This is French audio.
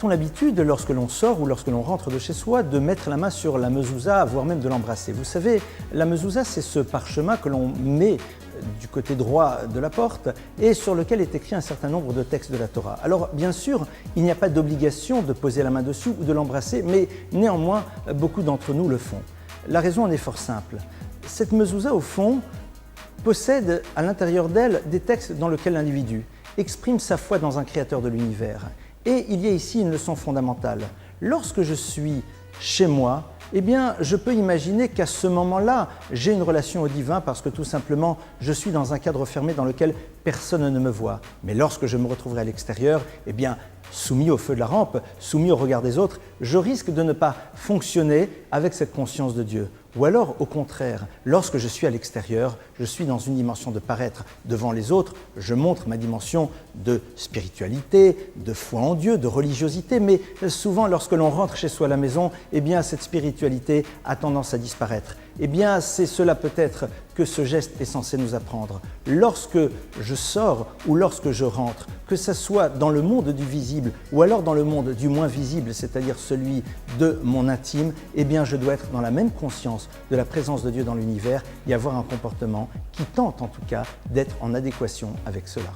a-t-on l'habitude, lorsque l'on sort ou lorsque l'on rentre de chez soi, de mettre la main sur la mezouza, voire même de l'embrasser? Vous savez, la mezouza, c'est ce parchemin que l'on met du côté droit de la porte et sur lequel est écrit un certain nombre de textes de la Torah. Alors, bien sûr, il n'y a pas d'obligation de poser la main dessus ou de l'embrasser, mais néanmoins, beaucoup d'entre nous le font. La raison en est fort simple. Cette mezouza, au fond, possède à l'intérieur d'elle des textes dans lesquels l'individu exprime sa foi dans un créateur de l'univers. Et il y a ici une leçon fondamentale. Lorsque je suis chez moi, eh bien, je peux imaginer qu'à ce moment-là, j'ai une relation au divin parce que tout simplement, je suis dans un cadre fermé dans lequel personne ne me voit. Mais lorsque je me retrouverai à l'extérieur, eh bien, soumis au feu de la rampe, soumis au regard des autres, je risque de ne pas fonctionner avec cette conscience de Dieu. Ou alors, au contraire, lorsque je suis à l'extérieur, je suis dans une dimension de paraître devant les autres, je montre ma dimension de spiritualité, de foi en Dieu, de religiosité, mais souvent, lorsque l'on rentre chez soi à la maison, eh bien, cette spiritualité a tendance à disparaître. Eh bien, c'est cela peut-être que ce geste est censé nous apprendre. Lorsque je sors ou lorsque je rentre, que ce soit dans le monde du visible ou alors dans le monde du moins visible, c'est-à-dire celui de mon intime, eh bien, je dois être dans la même conscience de la présence de Dieu dans l'univers et avoir un comportement qui tente en tout cas d'être en adéquation avec cela.